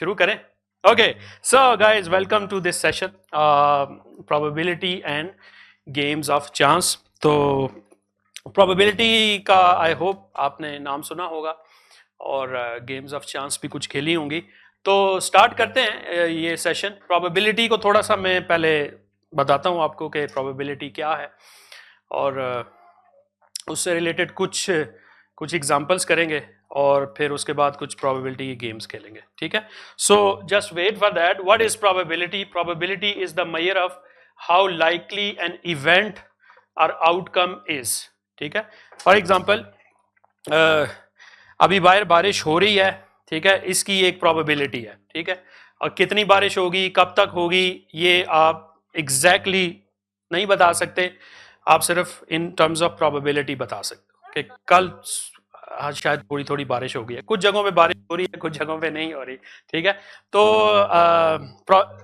शुरू करें? Okay, so guys welcome to this session probability and games of chance. तो probability का I hope आपने नाम सुना होगा और गेम्स ऑफ चांस भी कुछ खेली होंगी। तो स्टार्ट करते हैं ये सेशन। प्रोबेबिलिटी को थोड़ा सा मैं पहले बताता हूँ आपको कि प्रोबेबिलिटी क्या है और उससे रिलेटेड कुछ एग्जांपल्स करेंगे और फिर उसके बाद कुछ प्रोबेबिलिटी गेम्स खेलेंगे, ठीक है? So just wait for that. What is probability? Probability is the measure of how likely an event और आउटकम इज, ठीक है? फॉर एग्जांपल अभी बाहर बारिश हो रही है, ठीक है, इसकी एक प्रोबेबिलिटी है, ठीक है, और कितनी बारिश होगी, कब तक होगी, ये आप एग्जैक्टली नहीं बता सकते। आप सिर्फ इन टर्म्स ऑफ प्रोबेबिलिटी बता सकते हो कि कल आज शायद थोड़ी थोड़ी बारिश हो गई है, कुछ जगहों पे बारिश हो रही है, कुछ जगहों पे नहीं हो रही, ठीक है? तो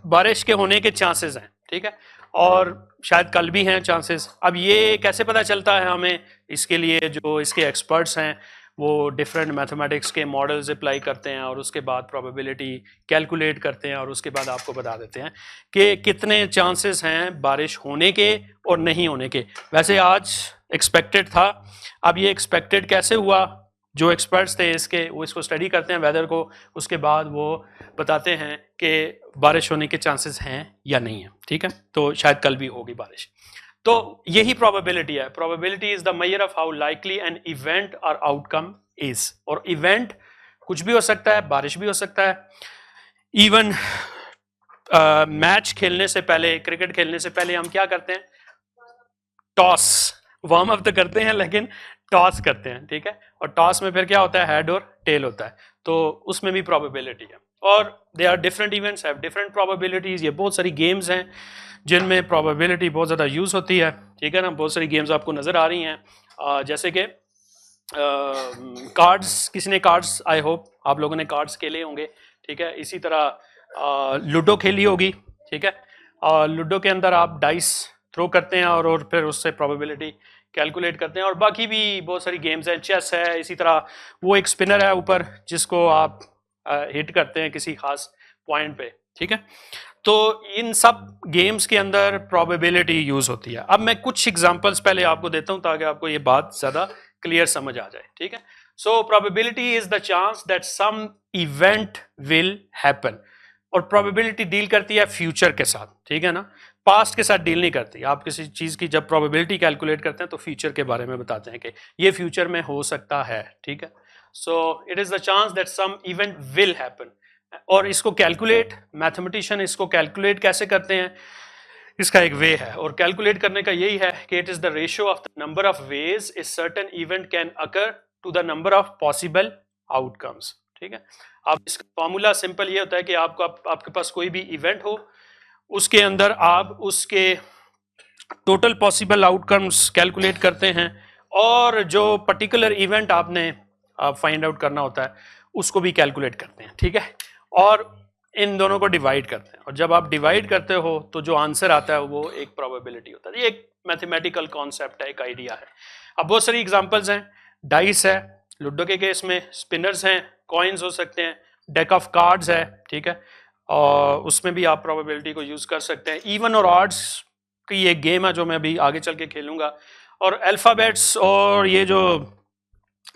बारिश के होने के चांसेस हैं, ठीक है, और शायद कल भी हैं चांसेस। अब ये कैसे पता चलता है हमें? इसके लिए जो इसके एक्सपर्ट्स हैं वो डिफरेंट मैथमेटिक्स के मॉडल्स अप्लाई करते हैं और उसके बाद प्रोबेबिलिटी कैलकुलेट करते हैं और उसके बाद आपको बता देते हैं कि कितने चांसेस हैं बारिश होने के और नहीं होने के। वैसे आज एक्सपेक्टेड था, अब ये एक्सपेक्टेड कैसे हुआ? जो एक्सपर्ट्स थे इसके वो इसको स्टडी करते हैं वेदर को, उसके बाद वो बताते हैं कि बारिश होने के चांसेस हैं या नहीं है, ठीक है? तो शायद कल भी होगी बारिश। तो यही प्रोबेबिलिटी है। Probability is the measure of how likely an event और आउटकम इज। और इवेंट कुछ भी हो सकता है, बारिश भी हो सकता है, इवन मैच खेलने से पहले, क्रिकेट खेलने से पहले हम क्या करते हैं? टॉस, वार्म अप तो करते हैं लेकिन टॉस करते हैं, ठीक है? और टॉस में फिर क्या होता है? हेड और टेल होता है, तो उसमें भी प्रोबेबिलिटी है। और they are different events have different probabilities. ये बहुत सारी गेम्स हैं जिनमें प्रोबेबिलिटी बहुत ज़्यादा यूज़ होती है, ठीक है ना? बहुत सारी गेम्स आपको नज़र आ रही हैं, जैसे कि कार्ड्स। किसी ने कार्ड्स, आई होप आप लोगों ने कार्ड्स खेले होंगे, ठीक है? इसी तरह लूडो खेली होगी, ठीक है? और लूडो के अंदर आप डाइस थ्रो करते हैं और फिर उससे प्रोबेबिलिटी कैलकुलेट करते हैं। और बाकी भी बहुत सारी गेम्स हैं, चेस है, इसी तरह वो एक स्पिनर है ऊपर जिसको आप हिट करते हैं किसी खास पॉइंट पे, ठीक है? तो इन सब गेम्स के अंदर प्रोबेबिलिटी यूज होती है। अब मैं कुछ एग्जांपल्स पहले आपको देता हूं ताकि आपको ये बात ज्यादा क्लियर समझ आ जाए, ठीक है? So probability is the chance that some event will happen. और प्रोबेबिलिटी डील करती है फ्यूचर के साथ, ठीक है ना? पास्ट के साथ डील नहीं करती। आप किसी चीज की जब प्रोबेबिलिटी कैलकुलेट करते हैं तो फ्यूचर के बारे में बताते हैं कि ये फ्यूचर में हो सकता है, ठीक है? So it is the chance that some event will happen. और इसको कैलकुलेट, मैथमेटिशियन इसको कैलकुलेट कैसे करते हैं? इसका एक वे है, और कैलकुलेट करने का यही है कि it is the ratio of the number of ways a certain event can occur to the number of possible outcomes, ठीक है? अब इसका फॉर्मूला सिंपल ये होता है कि आपके पास कोई भी इवेंट हो, उसके अंदर आप उसके टोटल पॉसिबल आउटकम्स कैलकुलेट करते हैं और जो पर्टिकुलर इवेंट आपने फाइंड आउट करना होता है उसको भी कैलकुलेट करते हैं, ठीक है? और इन दोनों को डिवाइड करते हैं, और जब आप डिवाइड करते हो तो जो आंसर आता है वो एक प्रोबेबिलिटी होता है। ये एक मैथमेटिकल कॉन्सेप्ट है, एक आइडिया है। अब बहुत सारी एग्जांपल्स हैं। डाइस है लूडो के केस में, स्पिनर्स हैं, कॉइन्स हो सकते हैं, डेक ऑफ कार्ड्स है, ठीक है, और उसमें भी आप प्रोबेबिलिटी को यूज कर सकते हैं। इवन और ऑड्स की एक गेम है जो मैं अभी आगे चल के खेलूंगा। और अल्फाबेट्स और ये जो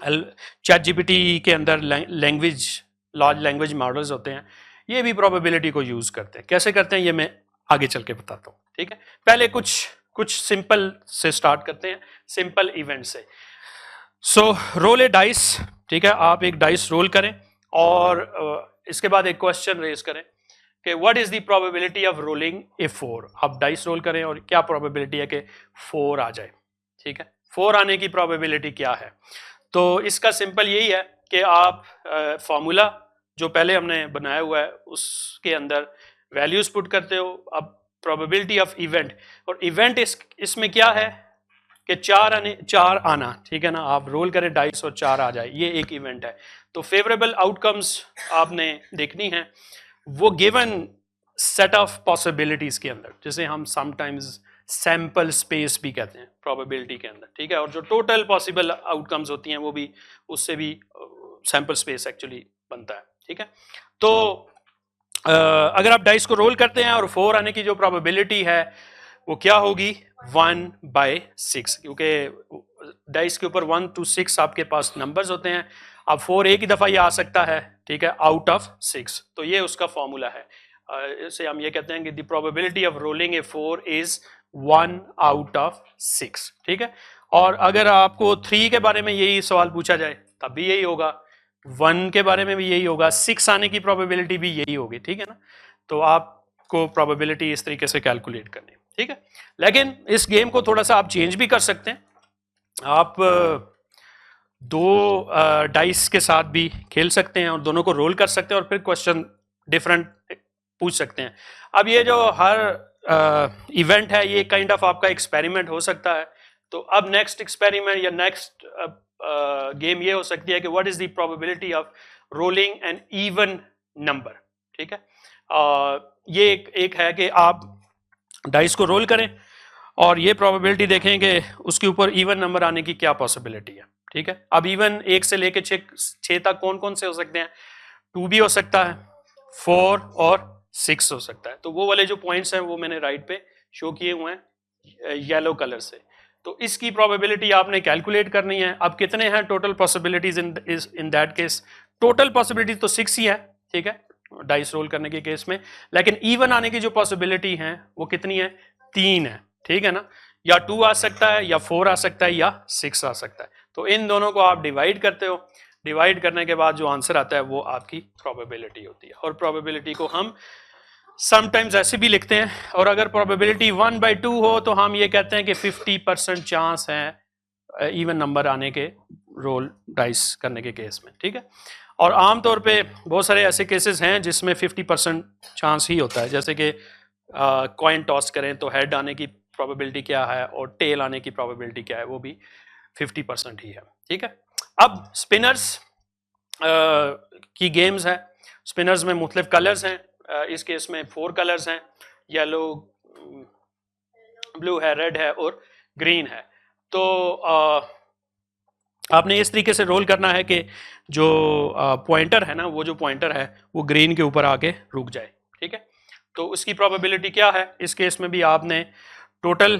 चैट जीपीटी के अंदर लैंग्वेज, लार्ज लैंग्वेज मॉडल्स होते हैं, ये भी प्रोबेबिलिटी को यूज करते हैं। कैसे करते हैं ये मैं आगे चल के बताता हूँ, ठीक है? पहले कुछ सिंपल से स्टार्ट करते हैं, सिंपल इवेंट से। सो रोल ए डाइस, ठीक है? आप एक डाइस रोल करें और इसके बाद एक क्वेश्चन रेज करें कि what is the probability of rolling a 4। आप डाइस रोल करें और क्या प्रोबेबिलिटी है कि 4 आ जाए, ठीक है? 4 आने की प्रोबेबिलिटी क्या है? तो इसका सिंपल यही है कि आप फॉर्मूला जो पहले हमने बनाया हुआ है उसके अंदर वैल्यूज पुट करते हो। अब प्रोबेबिलिटी ऑफ इवेंट, और इवेंट इसमें क्या है कि 4 आना, ठीक है ना? आप रोल करें डाइस और 4 आ जाए, ये एक इवेंट है। तो फेवरेबल आउटकम्स आपने देखनी है वो गिवन सेट ऑफ पॉसिबिलिटीज के अंदर, जिसे हम समटाइम्स सैंपल स्पेस भी कहते हैं प्रोबेबिलिटी के अंदर, ठीक है? और जो टोटल पॉसिबल आउटकम्स होती हैं वो भी, उससे भी सैंपल स्पेस एक्चुअली बनता है, ठीक है? तो अगर आप डाइस को रोल करते हैं और 4 आने की जो प्रोबेबिलिटी है वो क्या होगी 1/6, क्योंकि डाइस के ऊपर 1 to 6 आपके पास नंबर्स होते हैं। अब 4 एक ही दफा ये आ सकता है, ठीक है, आउट ऑफ 6, तो ये उसका फॉर्मूला है। इसे हम ये कहते हैं कि the probability of rolling a 4 is 1 out of 6, ठीक है। और अगर आपको 3 के बारे में यही सवाल पूछा जाए तब भी यही होगा, 1 के बारे में भी यही होगा, 6 आने की प्रोबेबिलिटी भी यही होगी, ठीक है ना। तो आपको प्रोबेबिलिटी इस तरीके से कैलकुलेट करनी है, ठीक है। लेकिन इस गेम को थोड़ा सा आप चेंज भी कर सकते हैं, आप दो डाइस के साथ भी खेल सकते हैं और दोनों को रोल कर सकते हैं और फिर क्वेश्चन डिफरेंट पूछ सकते हैं। अब ये जो हर इवेंट है ये काइंड ऑफ आपका एक्सपेरिमेंट हो सकता है। तो अब नेक्स्ट एक्सपेरिमेंट या नेक्स्ट गेम ये हो सकती है कि what is the probability of rolling an even number, ठीक है। ये एक है कि आप डाइस को रोल करें और ये प्रोबेबिलिटी देखें कि उसके ऊपर इवन नंबर आने की क्या पॉसिबिलिटी है, ठीक है। अब इवन 1 से लेके 6 तक कौन कौन से हो सकते हैं, 2 भी हो सकता है, 4 और 6 हो सकता है। तो वो वाले जो पॉइंट्स हैं वो मैंने राइट पे शो किए हुए हैं येलो कलर से। तो इसकी प्रोबेबिलिटी आपने कैलकुलेट करनी है। अब कितने हैं total possibilities in that case, total possibility तो 6 ही है, ठीक है, डाइस रोल करने के केस में। लेकिन इवन आने की जो पॉसिबिलिटी है वो कितनी है, 3 है, ठीक है ना। या 2 आ सकता है, या 4 आ सकता है, या 6 आ सकता है। तो इन दोनों को आप डिवाइड करते हो, डिवाइड करने के बाद जो आंसर आता है वो आपकी प्रोबेबिलिटी होती है। और प्रोबेबिलिटी को हम समटाइम्स ऐसे भी लिखते हैं, और अगर प्रोबेबिलिटी 1/2 हो तो हम ये कहते हैं कि 50% चांस है इवन नंबर आने के रोल डाइस करने के केस में, ठीक है। और आमतौर पे बहुत सारे ऐसे केसेस हैं जिसमें 50% चांस ही होता है, जैसे कि कॉइन टॉस करें तो हेड आने की प्रोबेबिलिटी क्या है और टेल आने की प्रोबेबिलिटी क्या है, वो भी 50% ही है, ठीक है। अब स्पिनर्स की गेम्स है। स्पिनर्स में मुख्तलिफ कलर्स हैं, इस केस में 4 कलर्स हैं, येलो, ब्लू है, रेड है और ग्रीन है। तो आपने इस तरीके से रोल करना है कि जो पॉइंटर है ना, वो जो पॉइंटर है वो ग्रीन के ऊपर आके रुक जाए, ठीक है। तो उसकी प्रोबेबिलिटी क्या है, इस केस में भी आपने टोटल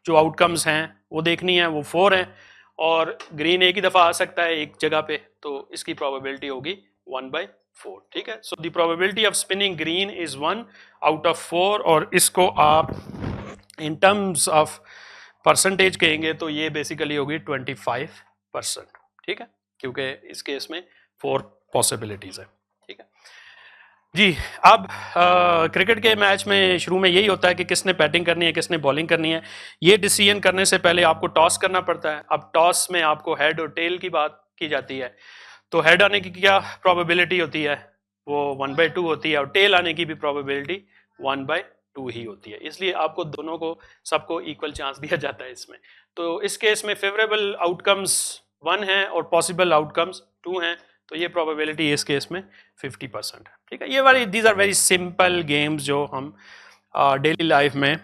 जो आउटकम्स हैं वो देखनी है, वो 4 हैं और ग्रीन एक ही दफ़ा आ सकता है एक जगह पे, तो इसकी प्रोबेबिलिटी होगी 1/4, ठीक है। So the probability of spinning green is 1 out of 4, और इसको आप इन टर्म्स ऑफ परसेंटेज कहेंगे तो ये बेसिकली होगी 25%, ठीक है, क्योंकि इस केस में 4 पॉसिबिलिटीज है, ठीक है जी। अब क्रिकेट के मैच में शुरू में यही होता है कि किसने बैटिंग करनी है, किसने बॉलिंग करनी है। ये डिसीजन करने से पहले आपको टॉस करना पड़ता है। अब टॉस में आपको हेड और टेल की बात की जाती है, तो हेड आने की क्या प्रोबेबिलिटी होती है, वो 1/2 होती है, और टेल आने की भी प्रोबेबिलिटी 1/2 ही होती है। इसलिए आपको दोनों को, सबको इक्वल चांस दिया जाता है इसमें। तो इस केस में फेवरेबल आउटकम्स 1 है और पॉसिबल आउटकम्स 2 हैं, तो ये प्रोबेबिलिटी इस केस में 50% है, ठीक है। ये वाली these are very simple games जो हम डेली लाइफ में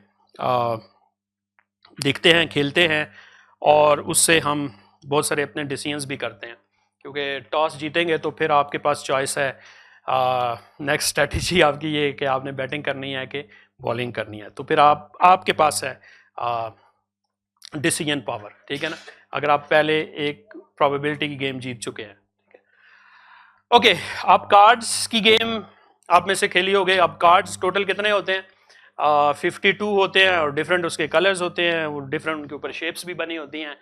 देखते हैं, खेलते हैं, और उससे हम बहुत सारे अपने डिसीजंस भी करते हैं, क्योंकि टॉस जीतेंगे तो फिर आपके पास चॉइस है, नेक्स्ट स्ट्रेटजी आपकी ये कि आपने बैटिंग करनी है कि बॉलिंग करनी है, तो फिर आपके पास है डिसीजन पावर, ठीक है ना, अगर आप पहले एक प्रोबेबिलिटी की गेम जीत चुके हैं, ठीक है। ओके, आप कार्ड्स की गेम आप में से खेली होगी। अब कार्ड्स टोटल कितने होते हैं, 52 होते हैं, और डिफरेंट उसके कलर्स होते हैं, वो डिफरेंट उनके ऊपर शेप्स भी बनी होती हैं।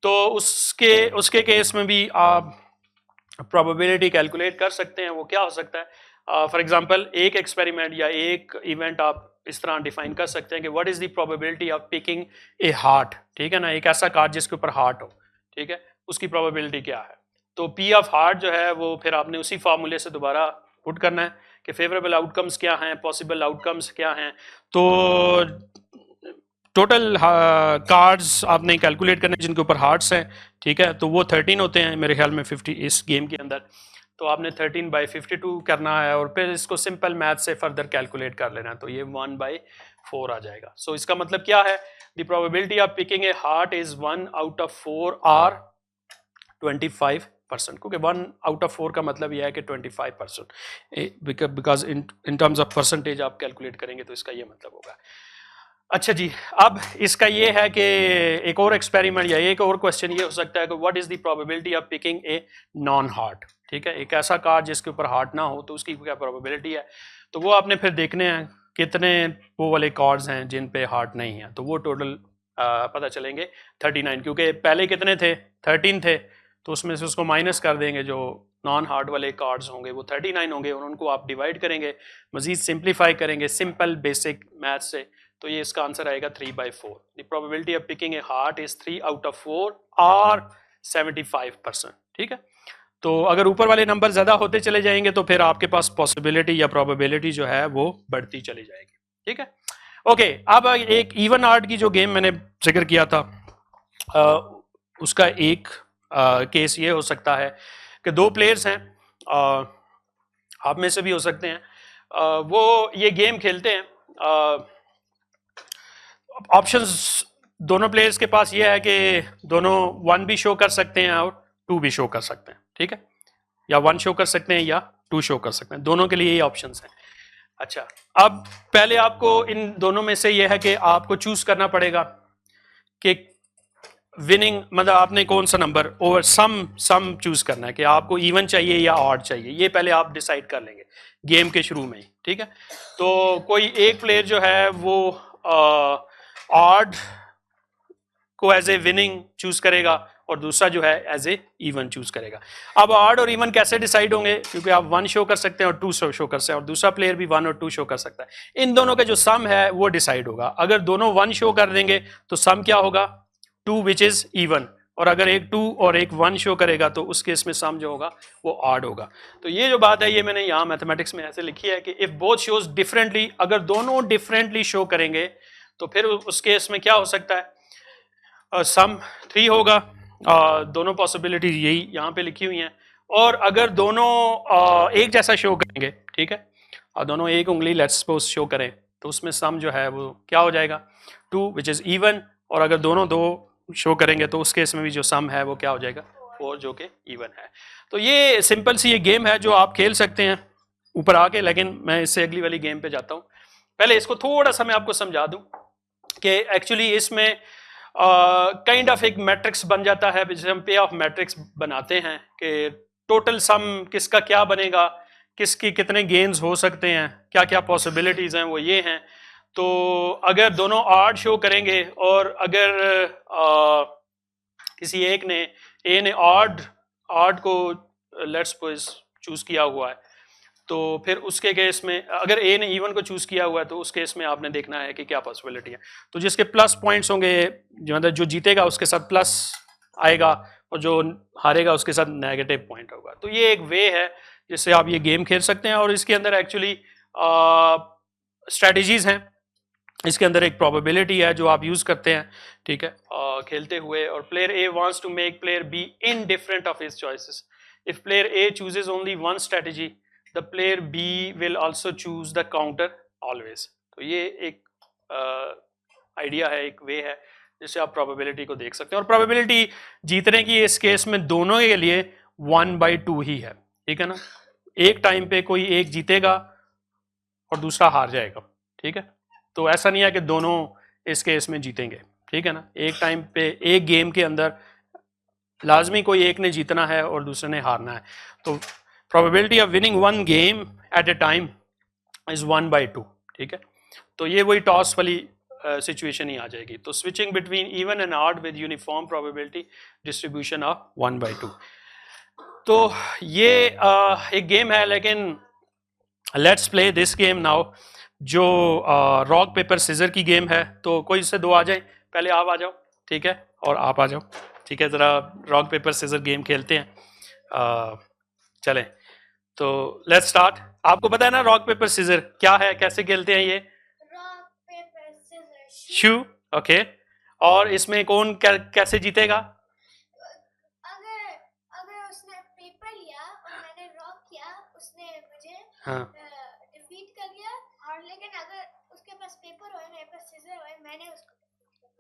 तो उसके केस में भी आप प्रोबेबिलिटी कैलकुलेट कर सकते हैं। वो क्या हो सकता है, फॉर एग्जांपल एक एक्सपेरिमेंट या एक इवेंट आप इस तरह डिफाइन कर सकते हैं कि what is the probability of picking a heart, ठीक है ना, एक ऐसा कार्ड जिसके ऊपर हार्ट हो, ठीक है, उसकी प्रोबेबिलिटी क्या है। तो पी ऑफ हार्ट जो है वो फिर आपने उसी फार्मूले से दोबारा पुट करना है कि फेवरेबल आउटकम्स क्या हैं, पॉसिबल आउटकम्स क्या हैं। तो टोटल कार्ड्स आपने कैलकुलेट करने जिनके ऊपर हार्ट्स हैं, ठीक है, तो वो 13 होते हैं मेरे ख्याल में 50 इस गेम के अंदर। तो आपने 13/52 करना है और फिर इसको सिंपल मैथ से फर्दर कैलकुलेट कर लेना है, तो ये 1/4 आ जाएगा। सो इसका मतलब क्या है, the probability of picking a heart is 1 out of 4 or 25 25%, क्योंकि 1/4 का मतलब यह है कि 25%, because in terms of percentage आप कैलकुलेट करेंगे तो इसका ये मतलब होगा। अच्छा जी, अब इसका ये है कि एक और एक्सपेरिमेंट या एक और क्वेश्चन ये हो सकता है कि what is the probability of picking a non heart, ठीक है, एक ऐसा कार्ड जिसके ऊपर हार्ट ना हो तो उसकी क्या प्रोबेबिलिटी है। तो वो आपने फिर देखने हैं कितने वो वाले कार्ड्स हैं जिन पे हार्ट नहीं है, तो वो टोटल पता चलेंगे 39, क्योंकि पहले कितने थे 13 थे, तो उसमें से उसको माइनस कर देंगे, जो नॉन हार्ट वाले कार्ड्स होंगे वो 39 होंगे और उनको आप डिवाइड करेंगे, मजीद सिंप्लीफाई करेंगे सिंपल बेसिक मैथ से, तो ये इसका आंसर आएगा 3/4। The probability of picking a heart is 3/4 और 75%, ठीक है। तो अगर ऊपर वाले नंबर ज्यादा होते चले जाएंगे तो फिर आपके पास पॉसिबिलिटी या प्रोबेबिलिटी जो है वो बढ़ती चली जाएगी, ठीक है। ओके, अब एक इवन आर्ट की जो गेम मैंने जिक्र किया था, उसका एक केस ये हो सकता है कि दो प्लेयर्स हैं, आप में से भी हो सकते हैं, वो ये गेम खेलते हैं। ऑप्शंस दोनों प्लेयर्स के पास ये है कि दोनों 1 भी शो कर सकते हैं और 2 भी शो कर सकते हैं, ठीक है, या 1 शो कर सकते हैं या 2 शो कर सकते हैं, दोनों के लिए ये ऑप्शंस हैं। अच्छा, अब पहले आपको इन दोनों में से ये है कि आपको चूज करना पड़ेगा कि विनिंग मतलब आपने कौन सा नंबर ओवर सम चूज करना है, कि आपको इवन चाहिए या ऑड चाहिए, ये पहले आप डिसाइड कर लेंगे गेम के शुरू में ही, ठीक है। तो कोई एक प्लेयर जो है वो ऑड को एज ए विनिंग चूज करेगा और दूसरा जो है एज ए इवन चूज करेगा। अब ऑड और इवन कैसे डिसाइड होंगे, क्योंकि आप 1 शो कर सकते हैं और 2 शो कर सकते हैं और दूसरा प्लेयर भी 1 और 2 शो कर सकता है, इन दोनों का जो सम है वो डिसाइड होगा। अगर दोनों 1 शो कर देंगे तो सम क्या होगा 2 विच इज इवन, और अगर एक 2 और एक 1 शो करेगा तो उस केस में सम जो होगा वो ऑड होगा। तो ये जो बात है ये मैंने यहाँ मैथमेटिक्स में ऐसे लिखी है कि इफ बोथ शोज डिफरेंटली, अगर दोनों डिफरेंटली शो करेंगे तो फिर उस केस में क्या हो सकता है, सम 3 होगा। दोनों पॉसिबिलिटी यही यहाँ पे लिखी हुई हैं। और अगर दोनों एक जैसा शो करेंगे, ठीक है, और दोनों एक उंगली लेट्स सपोज शो करें, तो उसमें सम जो है वो क्या हो जाएगा 2 विच इज इवन, और अगर दोनों 2 शो करेंगे तो उस केस में भी जो सम है वो क्या हो जाएगा 4, जो कि इवन है। तो ये सिंपल सी ये गेम है जो आप खेल सकते हैं ऊपर आके, लेकिन मैं इससे अगली वाली गेम पे जाता हूँ। पहले इसको थोड़ा सा मैं आपको समझा दूं कि एक्चुअली इसमें काइंड ऑफ एक मैट्रिक्स बन जाता है, जिसे हम पे ऑफ मैट्रिक्स बनाते हैं कि टोटल सम किसका क्या बनेगा, किसकी कितने गेन्स हो सकते हैं, क्या क्या पॉसिबिलिटीज हैं वो ये हैं। तो अगर दोनों ऑड शो करेंगे और अगर किसी एक ने ए ने ऑड को लेट्स सपोज चूज किया हुआ है, तो फिर उसके केस में अगर ए ने इवन को चूज किया हुआ है तो उस केस में आपने देखना है कि क्या पॉसिबिलिटी है। तो जिसके प्लस पॉइंट्स होंगे, जो मतलब जो जीतेगा उसके साथ प्लस आएगा और जो हारेगा उसके साथ नेगेटिव पॉइंट होगा। तो ये एक वे है जिससे आप ये गेम खेल सकते हैं, और इसके अंदर एक्चुअली स्ट्रेटजीज हैं, इसके अंदर एक प्रोबेबिलिटी है जो आप यूज करते हैं, ठीक है, खेलते हुए। और player A wants to make player B indifferent of his choices. If player A chooses only one strategy, the player B will also choose the counter always. तो ये एक आइडिया है, एक वे है जिससे आप प्रोबेबिलिटी को देख सकते हैं। और प्रोबेबिलिटी जीतने की इस केस में दोनों के लिए 1/2 ही है, ठीक है ना। एक टाइम पे कोई एक जीतेगा और दूसरा हार जाएगा, ठीक है। तो ऐसा नहीं है कि दोनों इस केस में जीतेंगे, ठीक है ना। एक टाइम पे एक गेम के अंदर लाजमी कोई एक ने जीतना है और दूसरे ने हारना है। तो probability of winning one game at A time is 1/2, ठीक है। तो ये वही टॉस वाली सिचुएशन ही आ जाएगी। तो switching between even and odd with uniform probability distribution of 1/2। तो ये एक गेम है, लेकिन let's play this game now, जो रॉक पेपर सीजर की गेम है। तो कोई से दो आ जाए, पहले आप आ जाओ, ठीक है, और आप आ जाओ, ठीक है, ज़रा रॉक पेपर सीजर गेम खेलते हैं। चलें, तो लेट्स स्टार्ट। आपको पता है ना रॉक पेपर सीजर क्या है, कैसे खेलते हैं ये? रॉक पेपर सीजर शू, ओके। और इसमें कौन कैसे जीतेगा? अगर अगर उसने पेपर लिया और मैंने रॉक किया, उसने मुझे हाँ, डिफीट कर लिया, और लेकिन अगर उसके पास पेपर हो मेरे पास सीजर हो, मैंने उसको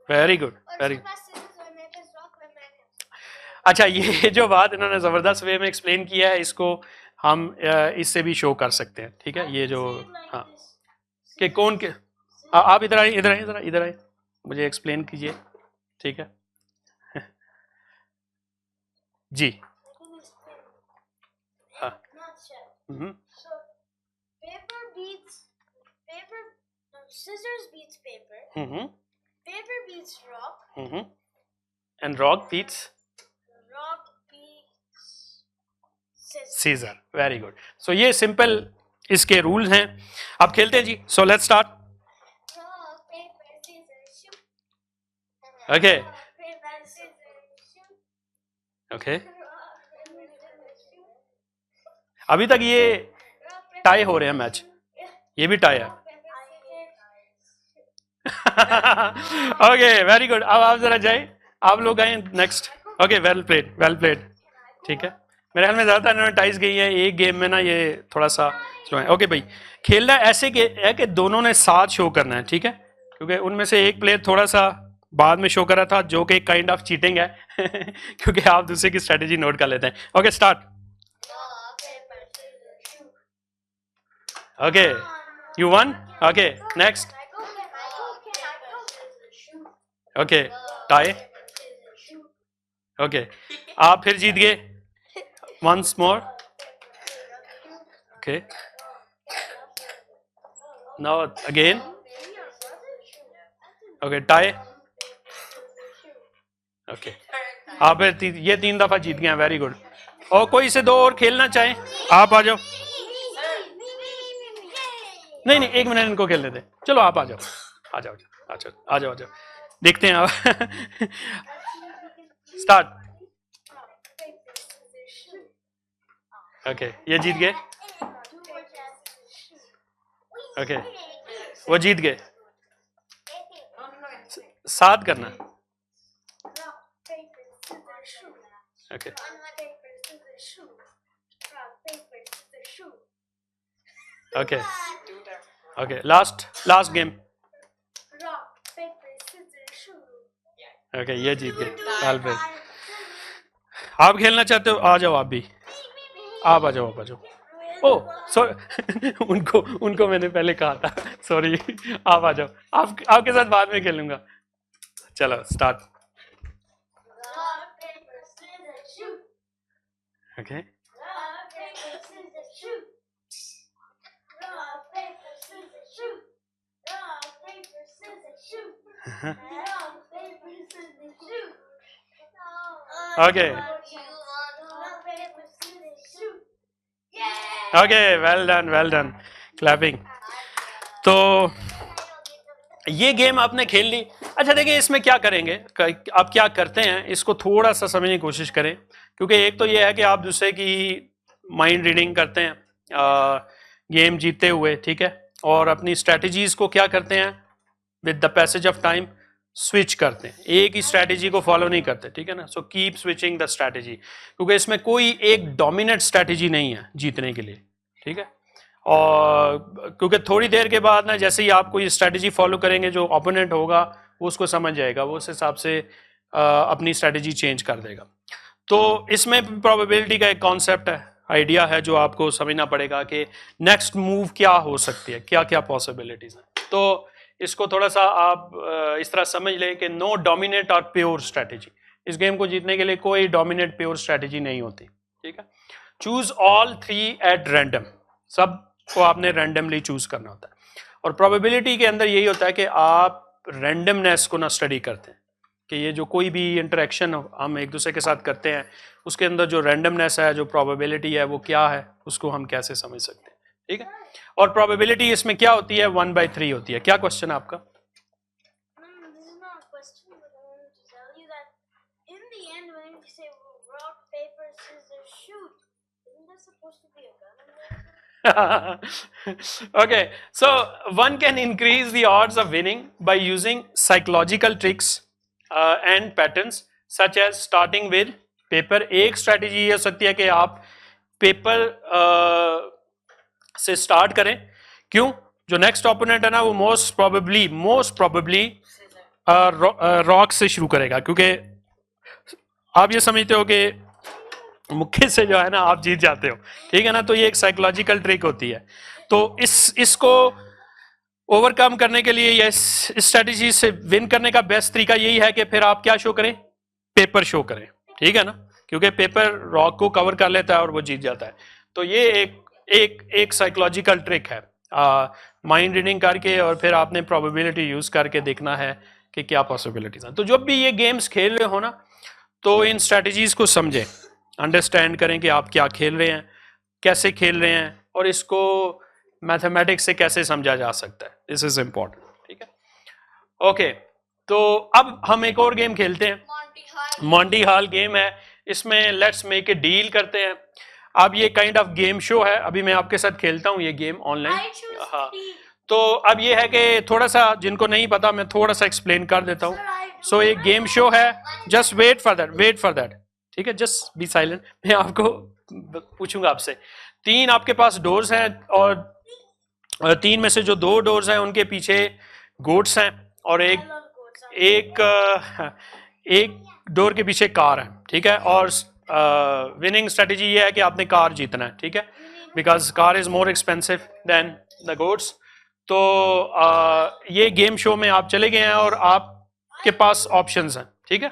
वेरी गुड, और वेरी उसके पास सीजर हो मेरे पास रॉक हो, मैंने अच्छा, ये जो बात इन्होंने जबरदस्त वे में एक्सप्लेन किया है, इसको हम इससे भी शो कर सकते हैं, ठीक है। ये जो हाँ कि कौन के आप इधर आए, इधर आए, इधर आए, इधर आए, मुझे एक्सप्लेन कीजिए, ठीक है। जी हाँ hmm Paper beats paper. No, scissors beats paper. Hmm Paper beats rock. And rock beats Rock beats scissors. Scissor. Very good. So ये सिंपल इसके रूल्स हैं। अब खेलते हैं जी। So let's start. Rock, paper, scissors, shoot. Okay Rock, paper, scissors, shoot. Okay, Rock, paper, scissors, shoot. अभी तक ये Rock, paper, टाई हो रहे हैं मैच, ये भी टाई है। rock, paper, scissors. Okay very good. अब आप जरा जाए, आप लोग आए next. Okay well played, well played, ठीक है। मेरे ख्याल में ज़्यादातर इन्होंने टाइज गई है, एक गेम में ना ये थोड़ा सा स्लो है। ओके भाई, खेलना ऐसे के है कि दोनों ने साथ शो करना है, ठीक है, क्योंकि उनमें से एक प्लेयर थोड़ा सा बाद में शो कर रहा था, जो कि काइंड ऑफ चीटिंग है क्योंकि आप दूसरे की स्ट्रेटेजी नोट कर लेते हैं। Okay start. Rock, paper, scissors, shoot. Okay you won. Okay next. Rock, paper, scissors, shoot. Okay tie. Paper, scissors, shoot. Okay आप फिर जीत गए। Once more. Okay now again. Okay tie. Okay आप ये 3 दफा जीत गए हैं। Very good. और कोई से 2 और खेलना चाहे आप आ जाओ। नहीं नहीं, 1 मिनट इनको खेलने दे। चलो आप आ जाओ, आ जाओ, आ जाओ, आ जाओ, आ जाओ, देखते हैं आप। स्टार्ट। ओके ये जीत गए। ओके वो जीत गए। 7 करना। Okay okay okay last game. Okay ये जीत गए। Well played. आप खेलना चाहते हो आ जाओ, आप भी आप आ जाओ, आप आ जाओ। ओ सॉरी उनको मैंने पहले कहा था, सॉरी। आप आ जाओ, आपके साथ बाद में खेलूंगा। चलो start. Okay okay okay well done clapping. तो ये गेम आपने खेल ली। अच्छा देखिए इसमें क्या करेंगे, आप क्या करते हैं इसको थोड़ा सा समझने की कोशिश करें, क्योंकि एक तो ये है कि आप दूसरे की माइंड रीडिंग करते हैं गेम जीतते हुए, ठीक है, और अपनी स्ट्रेटजीज को क्या करते हैं with the passage of time switch करते हैं, एक ही स्ट्रैटेजी को फॉलो नहीं करते, ठीक है ना। So keep switching the strategy, क्योंकि इसमें कोई एक डोमिनेट स्ट्रैटेजी नहीं है जीतने के लिए, ठीक है। और क्योंकि थोड़ी देर के बाद ना जैसे ही आप कोई स्ट्रैटेजी फॉलो करेंगे, जो ओपोनेंट होगा वो उसको समझ जाएगा, वो उस हिसाब से अपनी स्ट्रैटेजी चेंज कर देगा। तो इसमें प्रोबेबिलिटी का एक कॉन्सेप्ट है, आइडिया है, जो आपको समझना पड़ेगा कि नेक्स्ट मूव क्या हो सकती है, क्या क्या पॉसिबिलिटीज हैं। तो इसको थोड़ा सा आप इस तरह समझ लें कि नो डोमिनेट और प्योर स्ट्रैटेजी। इस गेम को जीतने के लिए कोई डोमिनेट प्योर स्ट्रैटेजी नहीं होती, ठीक है। चूज ऑल 3 एट रैंडम, सब को आपने रैंडमली चूज करना होता है। और प्रोबेबिलिटी के अंदर यही होता है कि आप रैंडमनेस को ना स्टडी करते हैं, कि ये जो कोई भी इंटरेक्शन हम एक दूसरे के साथ करते हैं उसके अंदर जो रैंडमनेस है, जो प्रोबेबिलिटी है, वो क्या है, उसको हम कैसे समझ सकते हैं, ठीक है। और प्रोबेबिलिटी इसमें क्या होती है 1/3 होती है। क्या क्वेश्चन है आपका? This is not a question, but I wanted to tell you that in the end, when you say rock, paper, scissors, shoot, isn't there supposed to be a gun in there? Okay, so one can increase the odds of winning by using psychological tricks and patterns such as starting with paper. एक strategy ये हो सकती है कि आप paper से start करें। क्यों? जो नेक्स्ट ओपोनेंट है ना वो मोस्ट प्रोबेबली रॉक से शुरू करेगा, क्योंकि आप ये समझते हो कि मुक्के से जो है ना आप जीत जाते हो, ठीक है ना। तो ये एक साइकोलॉजिकल ट्रिक होती है। तो इसको ओवरकम करने के लिए या इस स्ट्रेटेजी से विन करने का बेस्ट तरीका यही है कि फिर आप क्या शो करें, पेपर शो करें, ठीक है ना, क्योंकि पेपर रॉक को कवर कर लेता है और वो जीत जाता है। तो ये एक साइकोलॉजिकल ट्रिक है, माइंड रीडिंग करके और फिर आपने प्रोबेबिलिटी यूज करके देखना है कि क्या पॉसिबिलिटीज हैं। तो जब भी ये गेम्स खेल रहे हो ना, तो इन स्ट्रेटजीज को समझें, अंडरस्टैंड करें कि आप क्या खेल रहे हैं, कैसे खेल रहे हैं, और इसको मैथमेटिक्स से कैसे समझा जा सकता है। दिस इज इम्पोर्टेंट, ठीक है। ओके, तो अब हम एक और गेम खेलते हैं, मॉन्टी हॉल गेम है। इसमें लेट्स मेक ए डील करते हैं। अब ये काइंड ऑफ गेम शो है, अभी मैं आपके साथ खेलता हूँ ये गेम ऑनलाइन। हाँ, तो अब ये है कि थोड़ा सा जिनको नहीं पता मैं थोड़ा सा एक्सप्लेन कर देता हूँ। सो एक गेम शो है, जस्ट वेट फॉर दैट, ठीक है, जस्ट बी साइलेंट। मैं आपको पूछूंगा आपसे, 3 आपके पास डोर्स हैं और 3 में से जो 2 डोर्स हैं उनके पीछे गोट्स हैं और एक एक डोर के पीछे कार है, ठीक है। और विनिंग स्ट्रेटेजी ये है कि आपने कार जीतना है, ठीक है, because car is more expensive than the goats. तो ये गेम शो में आप चले गए हैं और आपके पास ऑप्शंस हैं, ठीक है।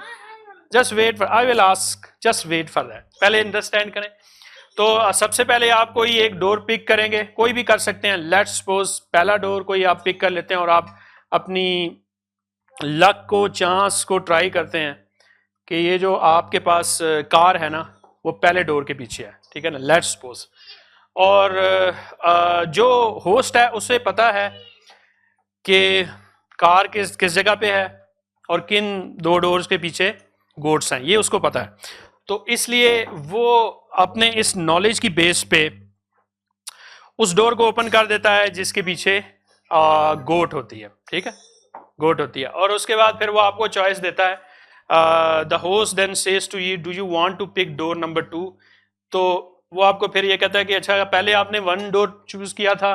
Just wait for, I will ask, just wait for that, पहले अंडरस्टैंड करें। तो सबसे पहले आप कोई एक डोर पिक करेंगे, कोई भी कर सकते हैं। लेट्स सपोज पहला डोर कोई आप पिक कर लेते हैं और आप अपनी लक को, चांस को ट्राई करते हैं कि ये जो आपके पास कार है ना वो पहले डोर के पीछे है, ठीक है ना, लेट्स सपोज। और जो होस्ट है उसे पता है कि कार किस किस जगह पे है और किन 2 डोर्स के पीछे गोट्स हैं, ये उसको पता है। तो इसलिए वो अपने इस नॉलेज की बेस पे उस डोर को ओपन कर देता है जिसके पीछे गोट होती है, ठीक है, गोट होती है। और उसके बाद फिर वो आपको चॉइस देता है, the host then says to you, do you want to pick door number 2। तो वो आपको फिर ये कहता है कि अच्छा पहले आपने 1 डोर चूज किया था,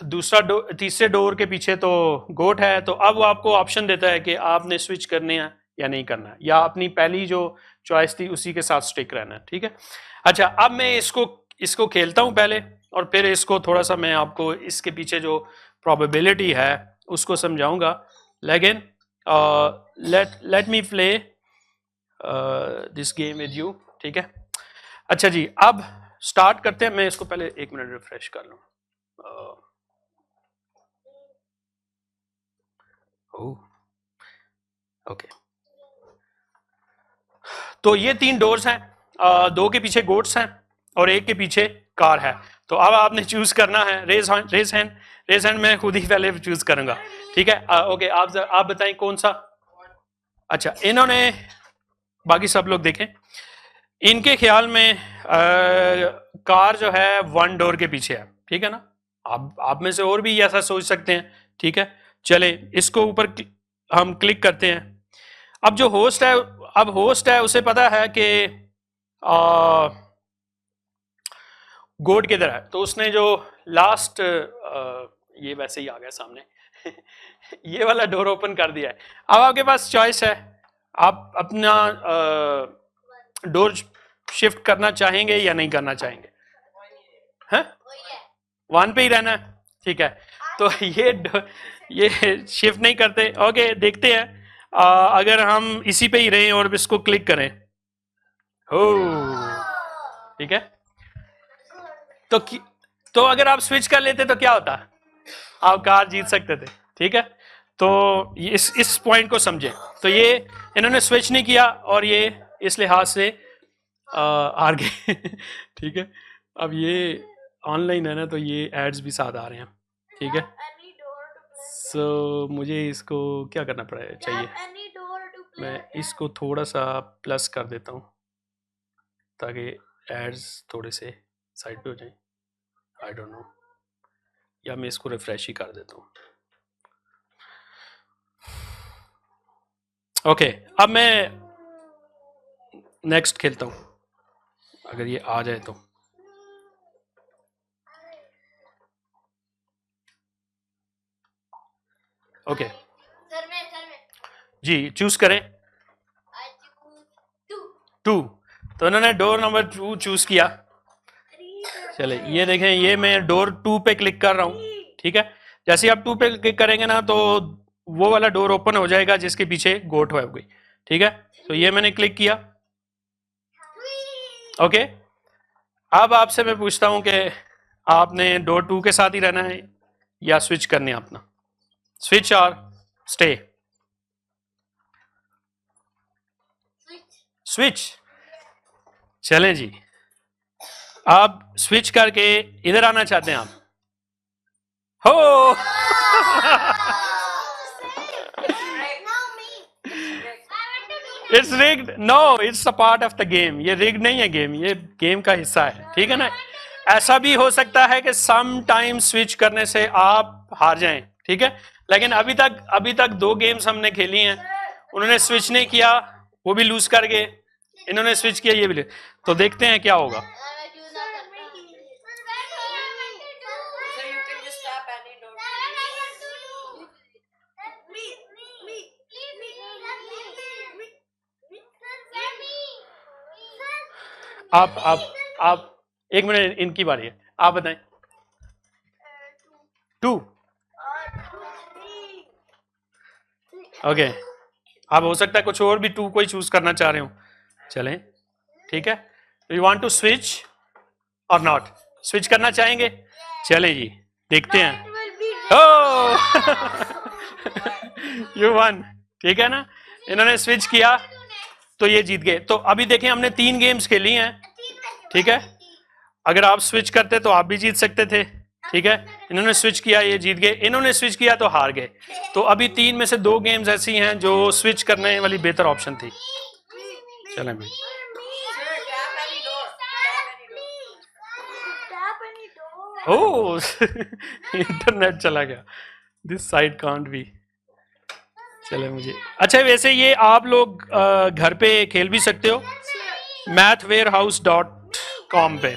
दूसरा डोर, तीसरे डोर के पीछे तो गोट है, तो अब वो आपको ऑप्शन देता है कि आपने स्विच करने हैं या नहीं करना है, या अपनी पहली जो चॉइस थी उसी के साथ स्टिक रहना है, ठीक है। अच्छा, अब मैं इसको खेलता हूं पहले और फिर इसको थोड़ा सा मैं आपको इसके पीछे जो प्रोबेबिलिटी है उसको समझाऊंगा। लेकिन let me play this game with you, ठीक है। अच्छा जी, अब स्टार्ट करते हैं। मैं इसको पहले 1 मिनट रिफ्रेश कर लूँ। ओके, तो ये 3 डोर्स हैं, 2 के पीछे गोट्स हैं और 1 के पीछे कार है। तो अब आपने चूज करना है, रेज हैंड मैं खुद ही पहले चूज करूंगा, ठीक है। ओके, आप बताएं कौन सा। अच्छा, इन्होंने, बाकी सब लोग देखें, इनके ख्याल में कार जो है 1 डोर के पीछे है, ठीक है ना। आप में से और भी ऐसा सोच सकते हैं, ठीक है। चले इसको ऊपर हम क्लिक करते हैं। अब जो होस्ट है, अब होस्ट है उसे पता है कि गोड किधर है, तो उसने जो लास्ट, ये वैसे ही आ गया सामने ये वाला डोर ओपन कर दिया है। अब आपके पास चॉइस है, आप अपना डोर शिफ्ट करना चाहेंगे या नहीं करना चाहेंगे, हैं? 1 पे ही रहना है, ठीक है। तो ये शिफ्ट नहीं करते। ओके, देखते हैं अगर हम इसी पे ही रहें और इसको क्लिक करें, हो, ठीक है। तो अगर आप स्विच कर लेते तो क्या होता, आप कार जीत सकते थे, ठीक है। तो ये इस पॉइंट को समझें। तो ये इन्होंने स्विच नहीं किया और ये इस लिहाज से हार गए ठीक है। अब ये ऑनलाइन है ना, तो ये एड्स भी साथ आ रहे हैं, ठीक है। सो मुझे इसको क्या करना पड़ेगा, चाहिए मैं इसको थोड़ा सा प्लस कर देता हूँ ताकि एड्स थोड़े से साइड पे हो जाएं। आई डोंट नो, या मैं इसको रिफ्रेश ही कर देता हूँ। ओके, अब मैं नेक्स्ट खेलता हूँ, अगर ये आ जाए तो। ओके, जी चूज करें। 2, तो इन्होंने डोर नंबर 2 चूज किया। चले ये देखें, ये मैं डोर 2 पे क्लिक कर रहा हूँ, ठीक है। जैसे आप 2 पे क्लिक करेंगे ना तो वो वाला डोर ओपन हो जाएगा जिसके पीछे गोट है कोई, ठीक है। तो ये मैंने क्लिक किया, ओके। अब आपसे मैं पूछता हूँ कि आपने डोर 2 के साथ ही रहना है या स्विच करने अपना, स्विच और स्टे? स्विच। चलें जी, आप स्विच करके इधर आना चाहते हैं आप? हो it's rigged, no it's a part of the game. ये रिग्ड नहीं है गेम, ये गेम का हिस्सा है, ठीक है ना। ऐसा भी हो सकता है कि सम टाइम स्विच करने से आप हार जाएं, ठीक है। लेकिन अभी तक 2 गेम्स हमने खेली हैं, उन्होंने स्विच नहीं किया, वो भी लूज कर गए, इन्होंने स्विच किया, ये भी। तो देखते हैं क्या होगा। आप 1 मिनट, इनकी बारी है, आप बताएं। 2, ओके। अब हो सकता है कुछ और भी 2 कोई चूज करना चाह रहे हो, चलें, ठीक है। यू वांट टू स्विच और नॉट? स्विच करना चाहेंगे? चलें जी, देखते हैं। यू वन, ठीक है ना। इन्होंने स्विच किया तो ये जीत गए। तो अभी देखें, हमने 3 गेम्स खेली हैं, ठीक है। अगर आप स्विच करते तो आप भी जीत सकते थे, ठीक है। इन्होंने स्विच किया, ये जीत गए, इन्होंने स्विच किया तो हार गए। तो अभी 3 में से 2 गेम्स ऐसी हैं जो स्विच करने वाली बेहतर ऑप्शन थी। चलें भाई, ओह इंटरनेट चला गया, दिस साइट कांट बी। चले मुझे, अच्छा वैसे ये आप लोग घर पे खेल भी सकते हो, mathwarehouse.com पे।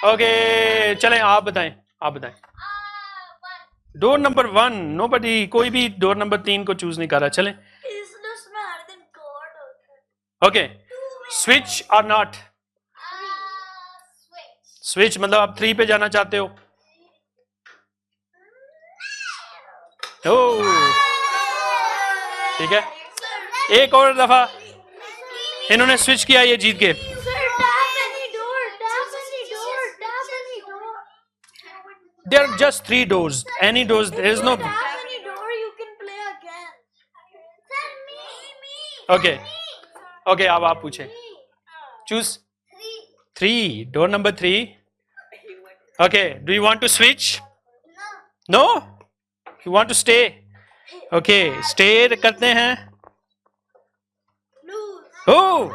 ओके चलें, आप बताएं, आप बताएं। डोर नंबर 1, नोबडी, कोई भी डोर नंबर 3 को चूज नहीं कर रहा। चलें, ओके। स्विच और नॉट? स्विच मतलब आप 3 पे जाना चाहते हो। ओह ठीक है, एक और दफा इन्होंने स्विच किया, ये जीत गए। There are just 3 doors. Any doors? There is no. Okay. Okay, अब आप पूछें। Choose 3. Door number 3. Okay. Do you want to switch? No. You want to stay? Okay. Stay करते हैं। Oh,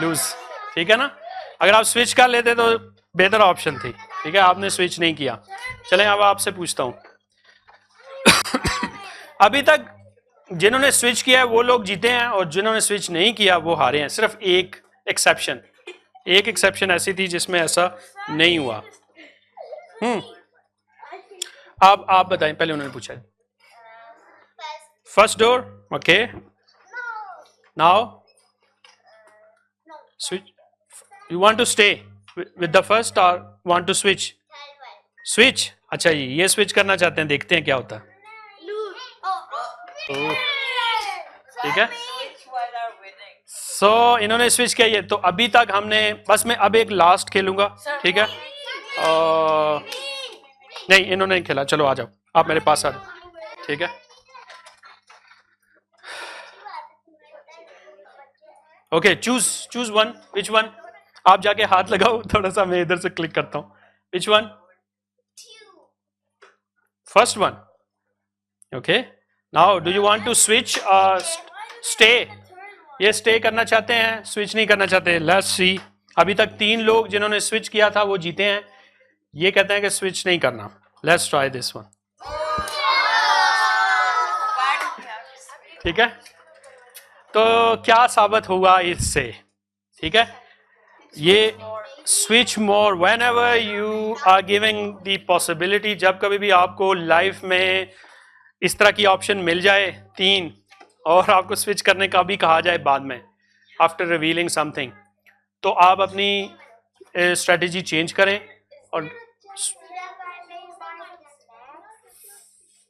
lose. ठीक है ना। अगर आप स्विच कर लेते तो बेहतर ऑप्शन थी, ठीक है। आपने स्विच नहीं किया। चलें, अब आपसे पूछता हूं। अभी तक जिन्होंने स्विच किया है वो लोग जीते हैं और जिन्होंने स्विच नहीं किया वो हारे हैं। सिर्फ एक एक्सेप्शन ऐसी थी जिसमें ऐसा नहीं हुआ। आप बताएं, पहले उन्होंने पूछा। First door, okay. Now switch, you want to stay with the first और वांट टू स्विच? स्विच, अच्छा जी, ये स्विच करना चाहते हैं, देखते हैं क्या होता है। ठीक है, सो इन्होंने स्विच किया ये। तो अभी तक हमने, बस मैं अब एक लास्ट खेलूंगा, ठीक है। नहीं, इन्होंने नहीं खेला, चलो आ जाओ, आप मेरे पास आ जाओ, ठीक है। Okay, choose one. Which one? आप जाके हाथ लगाओ थोड़ा सा, मैं इधर से क्लिक करता हूँ। Which one? First one, okay. Now do you want to switch stay? ये स्टे करना चाहते हैं, स्विच नहीं करना चाहते। लेट्स सी, अभी तक 3 लोग जिन्होंने स्विच किया था वो जीते हैं, ये कहते हैं कि स्विच नहीं करना। लेट्स ट्राई दिस वन, ठीक है। तो क्या साबित हुआ इससे, ठीक है। ये switch more whenever you are giving the possibility, जब कभी भी आपको लाइफ में इस तरह की ऑप्शन मिल जाए 3 और आपको स्विच करने का भी कहा जाए बाद में, आफ्टर रिवीलिंग समथिंग, तो आप अपनी स्ट्रेटजी चेंज करें और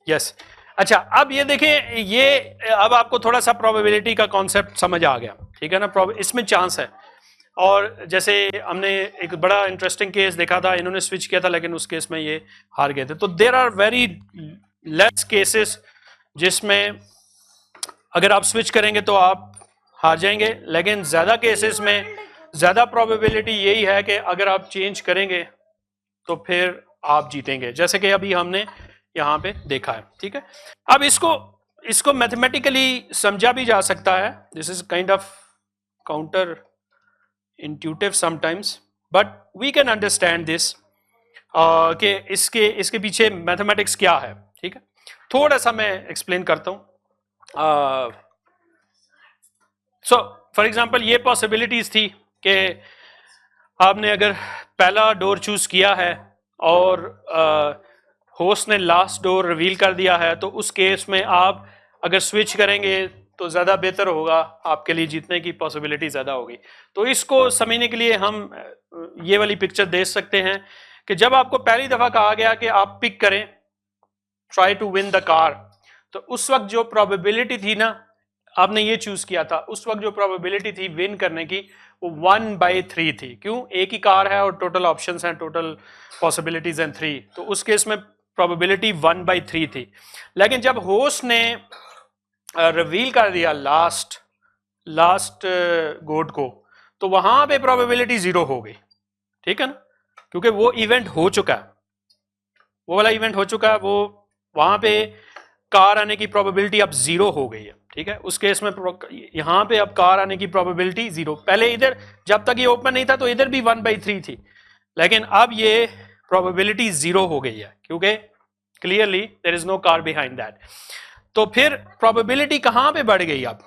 यस अच्छा अब ये देखें, ये अब आपको थोड़ा सा प्रोबेबिलिटी का कॉन्सेप्ट समझ आ गया, ठीक है ना। इसमें चांस है, और जैसे हमने एक बड़ा इंटरेस्टिंग केस देखा था, इन्होंने स्विच किया था लेकिन उस केस में ये हार गए थे। तो there are very less cases जिसमें अगर आप स्विच करेंगे तो आप हार जाएंगे, लेकिन ज़्यादा केसेस में ज़्यादा प्रोबेबिलिटी यही है कि अगर आप चेंज करेंगे तो फिर आप जीतेंगे, जैसे कि अभी हमने यहाँ पे देखा है, ठीक है। अब इसको मैथमेटिकली समझा भी जा सकता है, this is kind of counter intuitive sometimes, but we can understand this कि इसके पीछे मैथमेटिक्स क्या है, ठीक है। थोड़ा सा मैं एक्सप्लेन करता हूँ। सो फॉर एग्जांपल ये पॉसिबिलिटीज थी कि आपने अगर पहला डोर चूज किया है और होस्ट ने लास्ट डोर रिवील कर दिया है, तो उस केस में आप अगर स्विच करेंगे तो ज़्यादा बेहतर होगा, आपके लिए जीतने की पॉसिबिलिटी ज़्यादा होगी। तो इसको समझने के लिए हम ये वाली पिक्चर देख सकते हैं कि जब आपको पहली दफ़ा कहा गया कि आप पिक करें, try to win the car, तो उस वक्त जो प्रोबेबिलिटी थी ना, आपने ये चूज किया था, उस वक्त जो प्रोबेबिलिटी थी विन करने की वो 1/3 थी। क्यों? एक ही कार है और टोटल ऑप्शंस हैं, टोटल पॉसिबिलिटीज हैं 3, तो उस केस में प्रोबेबिलिटी 1/3 थी। लेकिन जब होस्ट ने रिवील कर दिया लास्ट गोड को, तो वहां पे प्रोबेबिलिटी 0 हो गई, ठीक है ना, क्योंकि वो इवेंट हो चुका है, वो वाला इवेंट हो चुका है, वो वहां पे कार आने की प्रोबेबिलिटी अब 0 हो गई है, ठीक है। उस केस में यहाँ पे अब कार आने की प्रोबेबिलिटी 0, पहले इधर जब तक ये ओपन नहीं था तो इधर भी 1/3 थी, लेकिन अब ये प्रोबेबिलिटी 0 हो गई है क्योंकि clearly there is no car behind that. तो फिर प्रोबेबिलिटी कहाँ पे बढ़ गई अब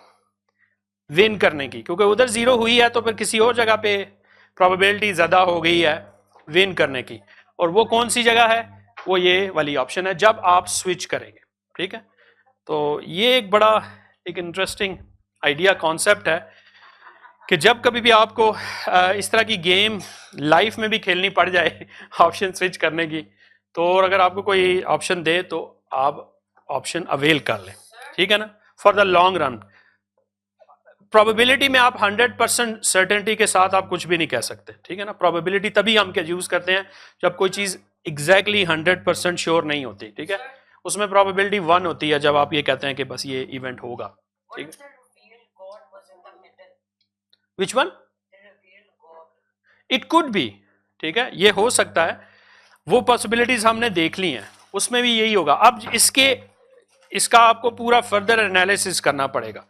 विन करने की, क्योंकि उधर 0 हुई है तो फिर किसी और जगह पे प्रोबेबिलिटी ज़्यादा हो गई है विन करने की, और वो कौन सी जगह है? वो ये वाली ऑप्शन है जब आप स्विच करेंगे, ठीक है। तो ये एक बड़ा एक इंटरेस्टिंग आइडिया कॉन्सेप्ट है कि जब कभी भी आपको इस तरह की गेम लाइफ में भी खेलनी पड़ जाए ऑप्शन स्विच करने की, तो और अगर आपको कोई ऑप्शन दे तो आप ऑप्शन अवेल कर लें, ठीक है ना, for the long run. Probability में आप 100% सर्टेनिटी के साथ आप कुछ भी नहीं कह सकते, ठीक है ना। प्रोबेबिलिटी तभी हम यूज करते हैं जब कोई चीज एग्जैक्टली 100% श्योर नहीं होती, ठीक है। उसमें प्रोबेबिलिटी 1 होती है जब आप ये कहते हैं कि बस ये इवेंट होगा, ठीक है। Which one? It could be, ठीक है, ये हो सकता है, वो पॉसिबिलिटीज हमने देख ली हैं, उसमें भी यही होगा। अब इसका आपको पूरा फर्दर एनालिसिस करना पड़ेगा,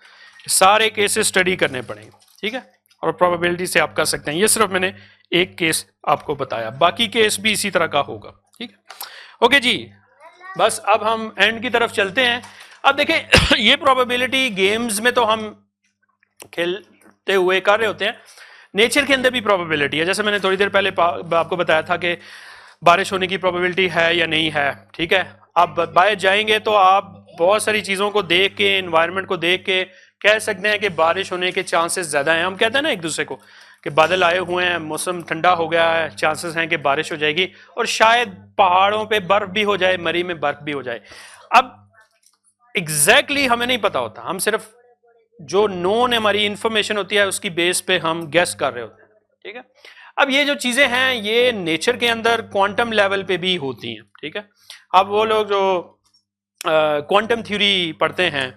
सारे केसेस स्टडी करने पड़ेंगे, ठीक है, और प्रोबेबिलिटी से आप कर सकते हैं। ये सिर्फ मैंने एक केस आपको बताया, बाकी केस भी इसी तरह का होगा, ठीक है। ओके जी, बस अब हम एंड की तरफ चलते हैं। अब देखें ये प्रोबेबिलिटी गेम्स में तो हम खेलते हुए कर रहे होते हैं, नेचर के अंदर भी प्रोबेबिलिटी है। जैसे मैंने थोड़ी देर पहले आपको बताया था कि बारिश होने की प्रोबेबिलिटी है या नहीं है, ठीक है। आप बाहर जाएंगे तो आप बहुत सारी चीज़ों को देख के, एनवायरनमेंट को देख के कह सकते हैं कि बारिश होने के चांसेस ज़्यादा हैं। हम कहते हैं ना एक दूसरे को कि बादल आए हुए हैं, मौसम ठंडा हो गया है, चांसेस हैं कि बारिश हो जाएगी, और शायद पहाड़ों पे बर्फ भी हो जाए, मरी में बर्फ भी हो जाए। अब एग्जैक्टली हमें नहीं पता होता, हम सिर्फ जो नोन हमारी इंफॉर्मेशन होती है उसकी बेस पे हम गेस कर रहे होते हैं, ठीक है। अब ये जो चीज़ें हैं ये नेचर के अंदर क्वांटम लेवल पे भी होती हैं, ठीक है। अब वो लोग जो क्वांटम थ्योरी पढ़ते हैं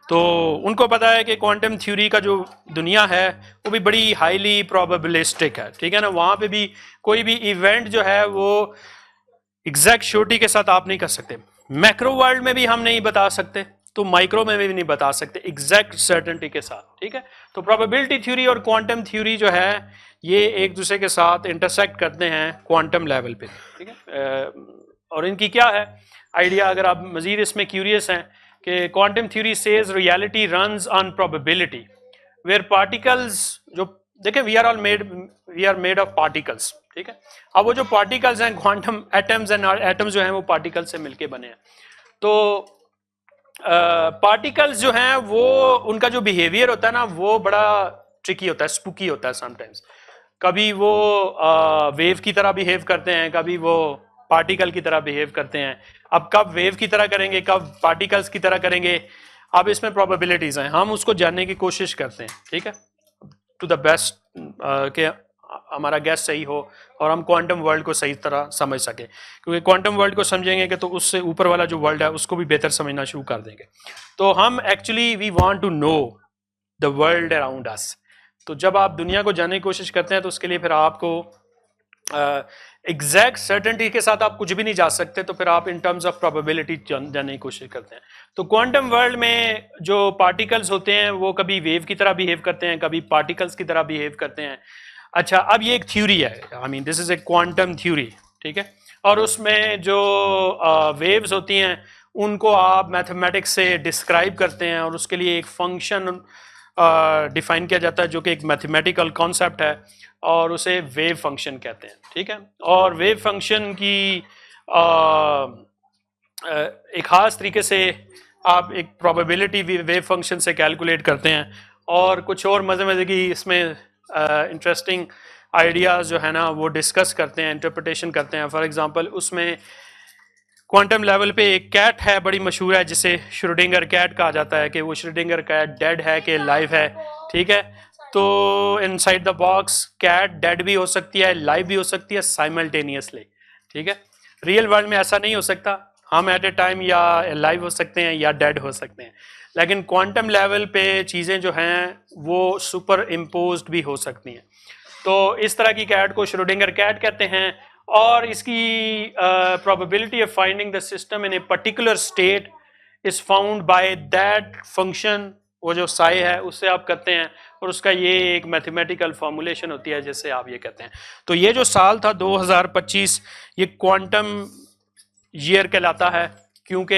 तो उनको पता है कि क्वांटम थ्योरी का जो दुनिया है वो भी बड़ी हाईली प्रोबेबिलिस्टिक है, ठीक है ना। वहाँ पे भी कोई भी इवेंट जो है वो एग्जैक्ट श्योरिटी के साथ आप नहीं कर सकते। मैक्रो वर्ल्ड में भी हम नहीं बता सकते, तो माइक्रो में भी नहीं बता सकते एग्जैक्ट सर्टेनिटी के साथ, ठीक है। तो प्रोबेबिलिटी थ्योरी और क्वांटम थ्योरी जो है ये एक दूसरे के साथ इंटरसेक्ट करते हैं क्वांटम लेवल पे, ठीक है। और इनकी क्या है आइडिया, अगर आप मजीद इसमें क्यूरियस हैं, कि quantum theory says reality runs on probability where particles, जो देखें we are made of particles, ठीक है। अब वो जो पार्टिकल्स हैं क्वांटम एटम्स एंड एटम्स जो हैं वो पार्टिकल्स से मिलके बने हैं। तो पार्टिकल्स जो हैं वो उनका जो बिहेवियर होता है ना वो बड़ा ट्रिकी होता है, स्पूकी होता है समटाइम्स। कभी वो वेव की तरह बिहेव करते हैं, कभी वो पार्टिकल की तरह बिहेव करते हैं। अब कब वेव की तरह करेंगे, कब पार्टिकल्स की तरह करेंगे, अब इसमें प्रोबेबिलिटीज हैं, हम उसको जानने की कोशिश करते हैं, ठीक है, टू द बेस्ट कि हमारा गैस सही हो और हम क्वांटम वर्ल्ड को सही तरह समझ सके, क्योंकि क्वांटम वर्ल्ड को समझेंगे कि तो उससे ऊपर वाला जो वर्ल्ड है उसको भी बेहतर समझना शुरू कर देंगे। तो हम actually we want to know the world around us. तो जब आप दुनिया को जानने की कोशिश करते हैं तो उसके लिए फिर आपको एग्जैक्ट सर्टेनिटी के साथ आप कुछ भी नहीं जा सकते, तो फिर आप इन टर्म्स ऑफ प्रोबेबिलिटी जानने की कोशिश करते हैं। तो क्वांटम वर्ल्ड में जो पार्टिकल्स होते हैं वो कभी वेव की तरह बिहेव करते हैं, कभी पार्टिकल्स की तरह बिहेव करते हैं। अच्छा, अब ये एक थ्योरी है, I mean this is a quantum theory, ठीक है, और उसमें जो वेव्स होती हैं उनको आप मैथमेटिक्स से डिस्क्राइब करते हैं और उसके लिए एक फंक्शन डिफाइन किया जाता है जो कि एक मैथमेटिकल कॉन्सेप्ट है और उसे वेव फंक्शन कहते हैं, ठीक है। और वेव फंक्शन की एक ख़ास तरीके से आप एक प्रोबेबिलिटी वेव फंक्शन से कैलकुलेट करते हैं और कुछ और मज़े की इसमें इंटरेस्टिंग आइडियाज़ जो है ना वो डिस्कस करते हैं, इंटरप्रिटेशन करते हैं। फॉर एग्जांपल उसमें क्वांटम लेवल पे एक कैट है बड़ी मशहूर है जिसे श्रोडिंगर कैट कहा जाता है, कि वो श्रोडिंगर कैट डेड है कि लाइव है, ठीक है। तो inside the box cat dead भी हो सकती है, लाइव भी हो सकती है साइमल्टेनियसली, ठीक है। रियल वर्ल्ड में ऐसा नहीं हो सकता, हम एट ए टाइम या लाइव हो सकते हैं या डेड हो सकते हैं, लेकिन क्वांटम लेवल पे चीज़ें जो हैं वो सुपर इम्पोज्ड भी हो सकती हैं। तो इस तरह की कैट को श्रोडिंगर कैट कहते हैं और इसकी probability of finding the system in a particular state is found by that function, वो जो साई है उससे आप करते हैं और उसका ये एक मैथमेटिकल फॉर्मूलेशन होती है जिससे आप ये कहते हैं। तो ये जो साल था 2025 ये क्वांटम ईयर कहलाता है, क्योंकि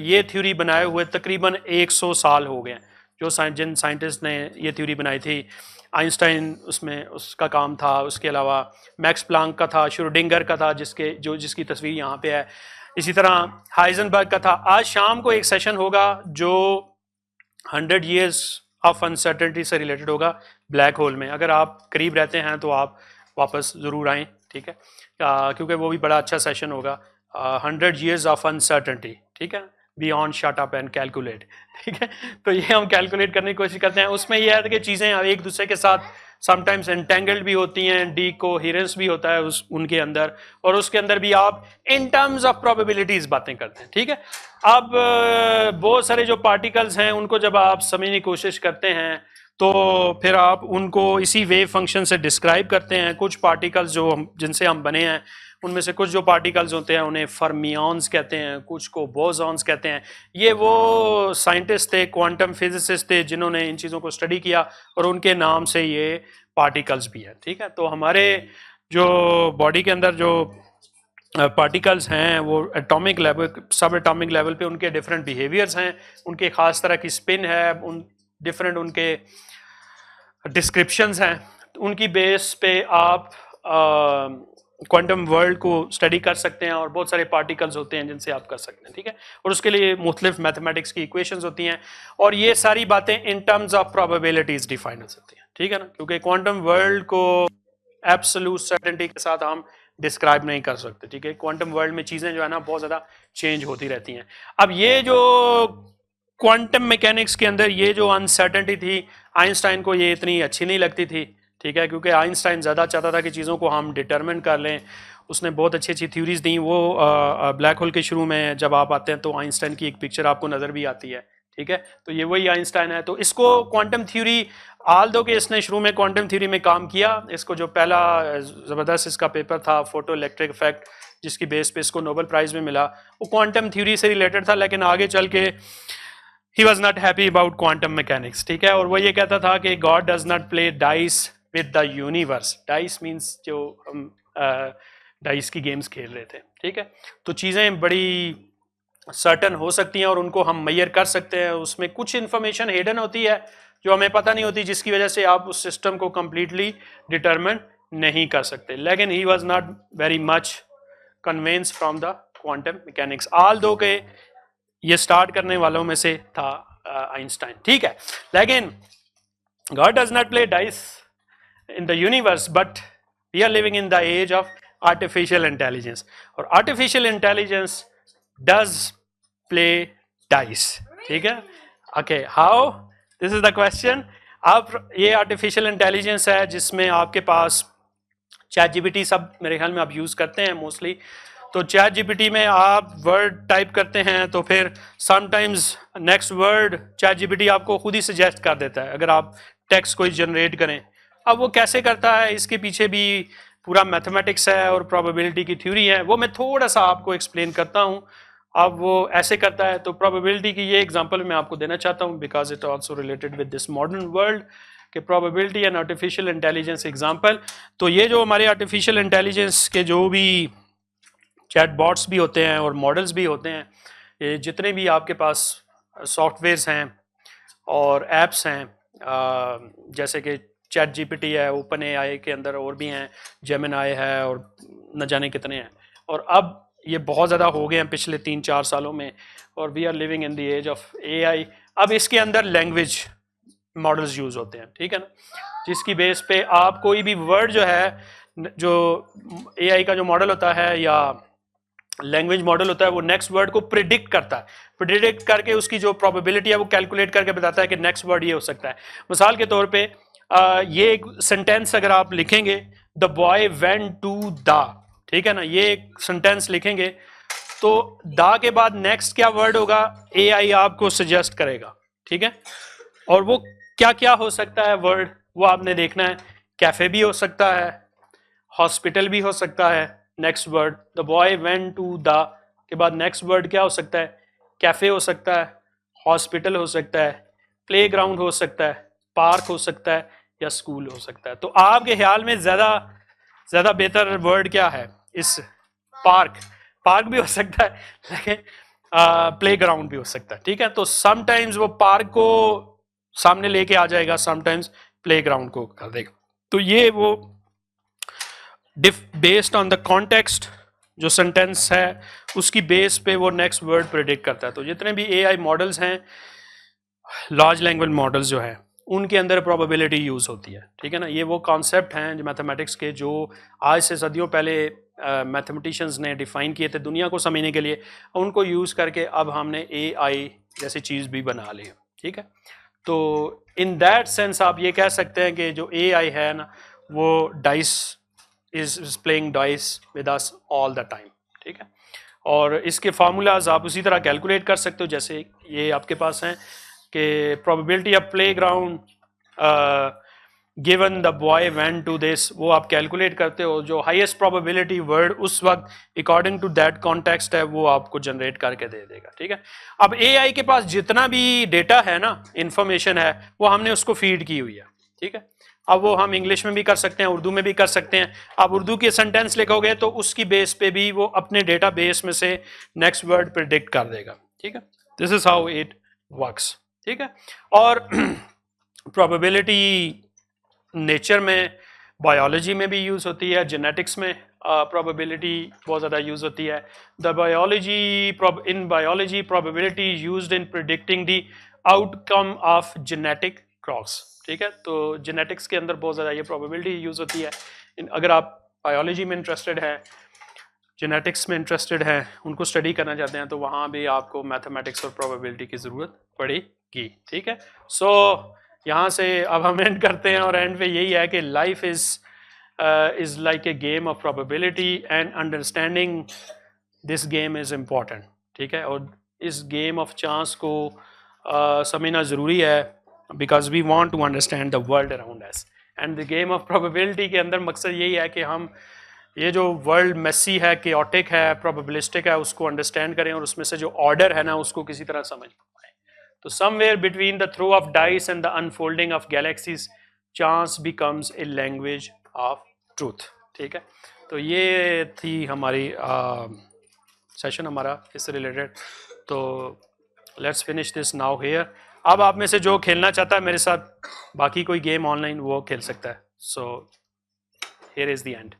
ये थ्योरी बनाए हुए तकरीबन 100 साल हो गए हैं। जो जिन साइंटिस्ट ने ये थ्योरी बनाई थी, आइंस्टाइन उसमें उसका काम था, उसके अलावा मैक्स प्लांक का था, श्रोडिंगर का था जिसकी तस्वीर यहाँ पे है, इसी तरह हाइजनबर्ग का था। आज शाम को एक सेशन होगा जो 100 years ऑफ अनसर्टेनिटी से रिलेटेड होगा ब्लैक होल में। अगर आप करीब रहते हैं तो आप वापस ज़रूर आएँ, ठीक है, क्योंकि वो भी बड़ा अच्छा सेशन होगा। 100 years ऑफ अनसर्टेनिटी, ठीक है, beyond shut up and calculate, ठीक है। तो ये हम कैलकुलेट करने की कोशिश करते हैं। उसमें यह है कि चीज़ें एक दूसरे के साथ समटाइम्स एंटेंगल्ड भी होती हैं, डीकोहेरेंस भी होता है उनके अंदर, और उसके अंदर भी आप इन टर्म्स ऑफ प्रोबेबिलिटीज बातें करते हैं, ठीक है। अब बहुत सारे जो पार्टिकल्स हैं उनको जब आप समझने की कोशिश करते हैं तो फिर आप उनको इसी वेव फंक्शन से डिस्क्राइब करते हैं। कुछ पार्टिकल्स जिनसे हम बने हैं उनमें से कुछ जो पार्टिकल्स होते हैं उन्हें फर्मियंस कहते हैं, कुछ को बोसॉन्स कहते हैं। ये वो साइंटिस्ट थे, क्वांटम फिजिसिस्ट थे जिन्होंने इन चीज़ों को स्टडी किया और उनके नाम से ये पार्टिकल्स भी है, ठीक है। तो हमारे जो बॉडी के अंदर जो पार्टिकल्स हैं वो एटॉमिक लेवल, सब एटॉमिक लेवल पे उनके डिफरेंट बिहेवियर्स हैं, उनके ख़ास तरह की स्पिन है, उन डिफरेंट उनके डिस्क्रिप्शंस हैं। उनकी बेस पे आप क्वांटम वर्ल्ड को स्टडी कर सकते हैं और बहुत सारे पार्टिकल्स होते हैं जिनसे आप कर सकते हैं, ठीक है। और उसके लिए मुख्तलिफ मैथमेटिक्स की इक्वेशंस होती हैं और ये सारी बातें in terms of probabilities define हो सकती हैं, ठीक है ना, क्योंकि क्वांटम वर्ल्ड को एब्सोल्यूट सर्टेनिटी के साथ हम डिस्क्राइब नहीं कर सकते, ठीक है। क्वांटम वर्ल्ड में चीज़ें जो है ना बहुत ज़्यादा चेंज होती रहती हैं। अब ये जो क्वांटम मैकेनिक्स के अंदर ये जो अनसर्टेनिटी थी, आइंस्टाइन को ये इतनी अच्छी नहीं लगती थी, ठीक है, क्योंकि आइंस्टाइन ज़्यादा चाहता था कि चीज़ों को हम डिटरमिन कर लें। उसने बहुत अच्छी अच्छी थ्योरीज दी। वो ब्लैक होल के शुरू में जब आप आते हैं तो आइंस्टाइन की एक पिक्चर आपको नज़र भी आती है, ठीक है, तो ये वही आइंस्टाइन है। तो इसको क्वांटम थ्योरी, आल दो कि इसने शुरू में क्वांटम थ्योरी में काम किया, इसको जो पहला ज़बरदस्त इसका पेपर था फोटो इलेक्ट्रिक इफेक्ट, जिसकी बेस पे इसको नोबेल प्राइज़ में मिला, वो क्वांटम थ्योरी से रिलेटेड था, लेकिन आगे चल के ही was not happy about quantum mechanics, ठीक है। और वो ये कहता था कि God does not play dice with the universe. Dice means जो हम डाइस की गेम्स खेल रहे थे, ठीक है। तो चीज़ें बड़ी सर्टन हो सकती हैं और उनको हम मैयर कर सकते हैं। उसमें कुछ इन्फॉर्मेशन हिडन होती है जो हमें पता नहीं होती, जिसकी वजह से आप उस सिस्टम को कंप्लीटली डिटरमिन नहीं कर सकते। लेकिन he was not very much convince from the quantum mechanics, although के ये स्टार्ट करने वालों में से था आइंस्टाइन, ठीक है। लेकिन God does not play dice in the universe, but we are living in the age of artificial intelligence. और artificial intelligence does play dice. ठीक है? Okay, how? This is the question. अब ये artificial intelligence है जिसमें आपके पास chat GPT सब मेरे ख्याल में आप यूज़ करते हैं मोस्टली. तो चैट जीपीटी में आप वर्ड टाइप करते हैं तो फिर sometimes next word chat GPT आपको खुद ही सजेस्ट कर देता है अगर आप टेक्स्ट कोई जनरेट करें. अब वो कैसे करता है, इसके पीछे भी पूरा मैथमेटिक्स है और प्रोबेबिलिटी की थ्योरी है, वो मैं थोड़ा सा आपको एक्सप्लेन करता हूँ. अब वो ऐसे करता है. तो प्रोबेबिलिटी की ये एग्जांपल मैं आपको देना चाहता हूँ because it also related with this modern world कि probability and artificial intelligence example. तो ये जो हमारे आर्टिफिशियल इंटेलिजेंस के जो भी चैट बॉट्स भी होते हैं और मॉडल्स भी होते हैं, ये जितने भी आपके पास सॉफ्टवेयर्स हैं और एप्स हैं, जैसे कि चैट जीपीटी है, ओपन एआई के अंदर और भी हैं, जेमिनाई है और न जाने कितने हैं. और अब ये बहुत ज़्यादा हो गए हैं पिछले 3-4 सालों में और we are living in the age of AI. अब इसके अंदर लैंग्वेज मॉडल्स यूज़ होते हैं, ठीक है ना, जिसकी बेस पे आप कोई भी वर्ड जो है, जो एआई का जो मॉडल होता है या लैंग्वेज मॉडल होता है, वो नेक्स्ट वर्ड को प्रिडिक्ट करता है. प्रिडिक्ट करके उसकी जो प्रोबेबिलिटी है वो कैलकुलेट करके बताता है कि नेक्स्ट वर्ड ये हो सकता है. मिसाल के तौर पे ये एक सेंटेंस अगर आप लिखेंगे, the boy went to the, ठीक है ना, ये एक सेंटेंस लिखेंगे तो द के बाद नेक्स्ट क्या वर्ड होगा, एआई आपको सजेस्ट करेगा. ठीक है, और वो क्या क्या हो सकता है वर्ड, वो आपने देखना है. कैफे भी हो सकता है, हॉस्पिटल भी हो सकता है. Next word the boy went to the के बाद नेक्स्ट वर्ड क्या हो सकता है, कैफे हो सकता है, हॉस्पिटल हो सकता है, प्लेग्राउंड हो सकता है, पार्क हो सकता है या स्कूल हो सकता है. तो आपके ख्याल में ज्यादा बेहतर वर्ड क्या है इस? पार्क भी हो सकता है लेकिन प्लेग्राउंड भी हो सकता है. ठीक है, तो समटाइम्स वो पार्क को सामने लेके आ जाएगा, समटाइम्स प्लेग्राउंड को कर देगा. तो ये वो बेस्ड ऑन द कॉन्टेक्स्ट जो सेंटेंस है उसकी बेस पे वो नेक्स्ट वर्ड प्रेडिक्ट करता है. तो जितने भी एआई मॉडल्स हैं, लार्ज लैंग्वेज मॉडल्स जो हैं, उनके अंदर प्रोबेबिलिटी यूज़ होती है. ठीक है ना, ये वो कॉन्सेप्ट हैं जो मैथमेटिक्स के, जो आज से सदियों पहले मैथमेटिशियंस ने डिफ़ाइन किए थे दुनिया को समझने के लिए. उनको यूज़ करके अब हमने एआई जैसी चीज़ भी बना ली है. ठीक है, तो इन दैट सेंस आप ये कह सकते हैं कि जो एआई है ना, वो dice is playing dice with us all the time. ठीक है, और इसके फार्मूलाज आप उसी तरह कैलकुलेट कर सकते हो जैसे ये आपके पास हैं कि probability of playground given the boy went to this, वो आप कैलकुलेट करते हो. जो हाईएस्ट प्रोबेबिलिटी वर्ड उस वक्त अकॉर्डिंग टू दैट कॉन्टेक्स्ट है वो आपको जनरेट करके दे देगा. ठीक है, अब एआई के पास जितना भी डेटा है ना, इंफॉर्मेशन है, वो हमने उसको फीड की हुई है. ठीक है, अब वो हम इंग्लिश में भी कर सकते हैं, उर्दू में भी कर सकते हैं. आप उर्दू के सेंटेंस लिखोगे तो उसकी बेस पे भी वो अपने डेटा बेस में से नेक्स्ट वर्ड प्रिडिक्ट कर देगा. ठीक है, this is how it works. ठीक है, और प्रोबेबिलिटी नेचर में, बायोलॉजी में भी यूज़ होती है, जेनेटिक्स में प्रोबेबिलिटी बहुत ज़्यादा यूज़ होती है. In biology probability used in predicting the outcome of genetic cross. ठीक है, तो जेनेटिक्स के अंदर बहुत ज़्यादा ये प्रोबेबिलिटी यूज़ होती है. अगर आप बायोलॉजी में इंटरेस्टेड हैं, जेनेटिक्स में इंटरेस्टेड हैं, उनको स्टडी करना चाहते हैं, तो वहाँ भी आपको मैथमेटिक्स और प्रोबेबिलिटी की ज़रूरत पड़ेगी. ठीक है, सो यहाँ से अब हम एंड करते हैं और एंड पे यही है कि life is like a game of probability and understanding this game is important. ठीक है, और इस गेम ऑफ चांस को समझना ज़रूरी है because we want to understand the world around us. and the game of probability के अंदर मकसद यही है कि हम ये जो वर्ल्ड मेसी है, chaotic है, probabilistic है, उसको अंडरस्टैंड करें और उसमें से जो ऑर्डर है ना उसको किसी तरह समझ पाएं. तो somewhere between the throw of dice and the unfolding of galaxies, chance becomes a language of truth. ठीक है, तो ये थी हमारी सेशन हमारा इससे रिलेटेड. तो let's finish this now here. अब आप में से जो खेलना चाहता है मेरे साथ बाकी कोई गेम ऑनलाइन, वो खेल सकता है. So here is the end.